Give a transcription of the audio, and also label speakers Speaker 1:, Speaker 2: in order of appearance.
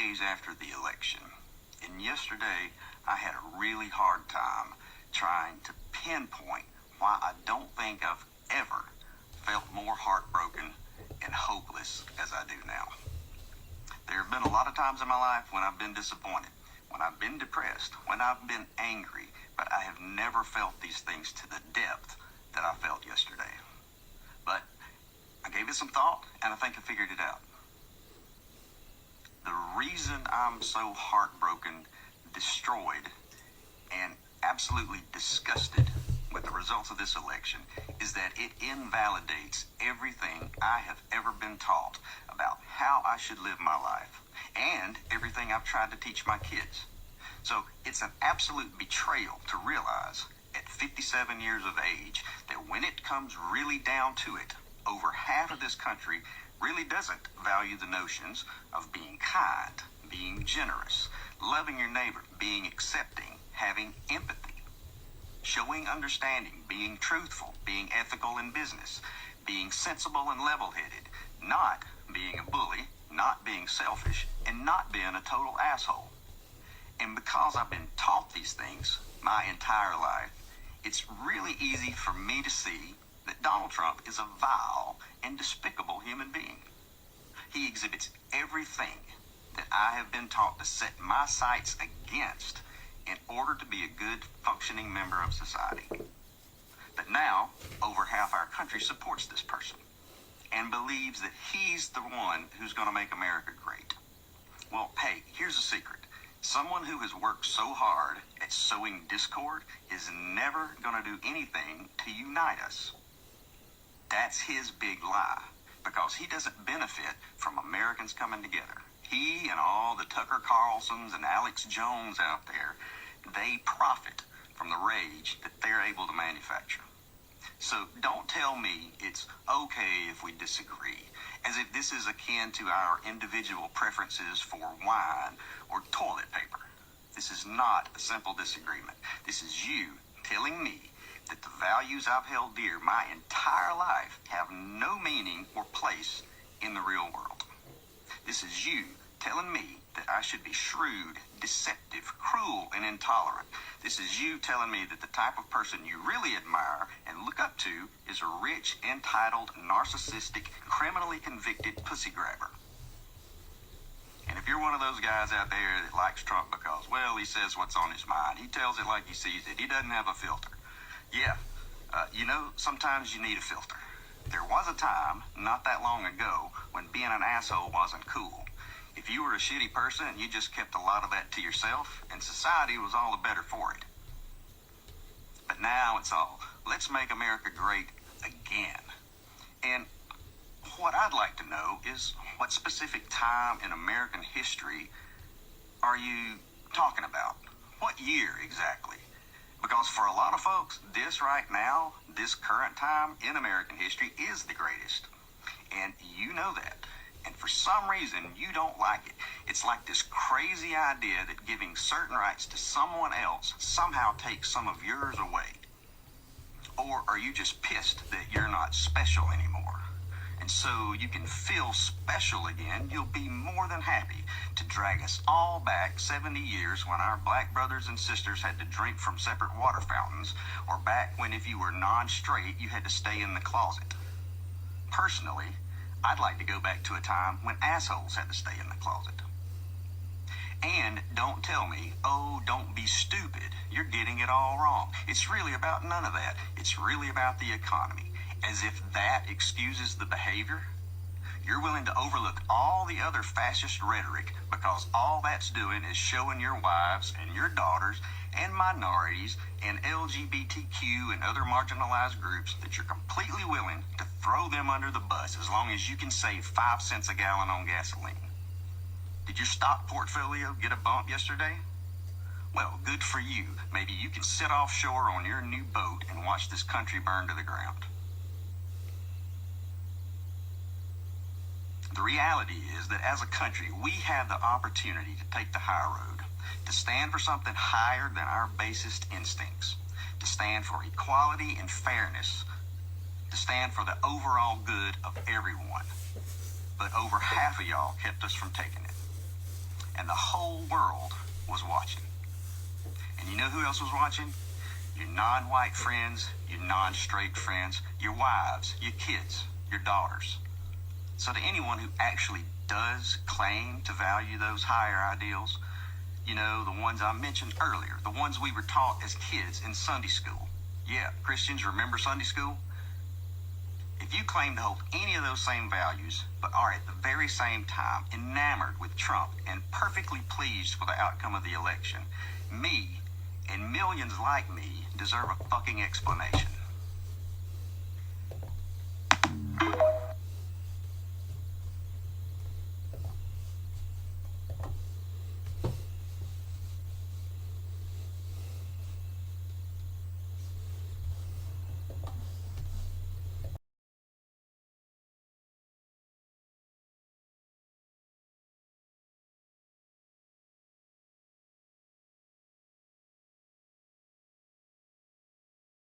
Speaker 1: days after the election, and yesterday I had a really hard time trying to pinpoint why I don't think I've ever felt more heartbroken and hopeless as I do now. There have been a lot of times in my life when I've been disappointed, when I've been depressed, when I've been angry, but I have never felt these things to the depth that I felt yesterday. But I gave it some thought, and I think I figured it out. The reason I'm so heartbroken, destroyed, and absolutely disgusted with the results of this election is that it invalidates everything I have ever been taught about how I should live my life and everything I've tried to teach my kids. So it's an absolute betrayal to realize at 57 years of age that when it comes really down to it, over half of this country really doesn't value the notions of being kind, being generous, loving your neighbor, being accepting, having empathy, showing understanding, being truthful, being ethical in business, being sensible and level-headed, not being a bully, not being selfish, and not being a total asshole. And because I've been taught these things my entire life, it's really easy for me to see that Donald Trump is a vile and despicable human being. He exhibits everything that I have been taught to set my sights against in order to be a good, functioning member of society. But now, over half our country supports this person and believes that he's the one who's going to make America great. Well, hey, here's a secret. Someone who has worked so hard at sowing discord is never going to do anything to unite us. That's his big lie, because he doesn't benefit from Americans coming together. He and all the Tucker Carlsons and Alex Jones out there, they profit from the rage that they're able to manufacture. So don't tell me it's okay if we disagree, as if this is akin to our individual preferences for wine or toilet paper. This is not a simple disagreement. This is you telling me that the values I've held dear my entire life have no meaning or place in the real world. This is you telling me that I should be shrewd, deceptive, cruel, and intolerant. This is you telling me that the type of person you really admire and look up to is a rich, entitled, narcissistic, criminally convicted pussy grabber. And if you're one of those guys out there that likes Trump because, well, he says what's on his mind, he tells it like he sees it, he doesn't have a filter. Yeah, sometimes you need a filter. There was a time, not that long ago, when being an asshole wasn't cool. If you were a shitty person, you just kept a lot of that to yourself, and society was all the better for it. But now it's all, let's make America great again. And what I'd like to know is, what specific time in American history are you talking about? What year exactly? Because for a lot of folks, this right now, this current time in American history is the greatest. And you know that. And for some reason, you don't like it. It's like this crazy idea that giving certain rights to someone else somehow takes some of yours away. Or are you just pissed that you're not special anymore? And so you can feel special again, you'll be more than happy to drag us all back 70 years when our black brothers and sisters had to drink from separate water fountains, or back when if you were non-straight, you had to stay in the closet. Personally, I'd like to go back to a time when assholes had to stay in the closet. And don't tell me, oh, don't be stupid, you're getting it all wrong. It's really about none of that. It's really about the economy. As if that excuses the behavior. You're willing to overlook all the other fascist rhetoric because all that's doing is showing your wives and your daughters and minorities and LGBTQ and other marginalized groups that you're completely willing to throw them under the bus as long as you can save 5 cents a gallon on gasoline. Did your stock portfolio get a bump yesterday? Well, good for you. Maybe you can sit offshore on your new boat and watch this country burn to the ground. The reality is that as a country, we have the opportunity to take the high road, to stand for something higher than our basest instincts, to stand for equality and fairness, to stand for the overall good of everyone. But over half of y'all kept us from taking it. and the whole world was watching. And you know who else was watching? Your non-white friends, your non-straight friends, your wives, your kids, your daughters. So to anyone who actually does claim to value those higher ideals, you know, the ones I mentioned earlier, the ones we were taught as kids in Sunday school. Yeah, Christians, remember Sunday school? If you claim to hold any of those same values, but are at the very same time enamored with Trump and perfectly pleased with the outcome of the election, me and millions like me deserve a fucking explanation.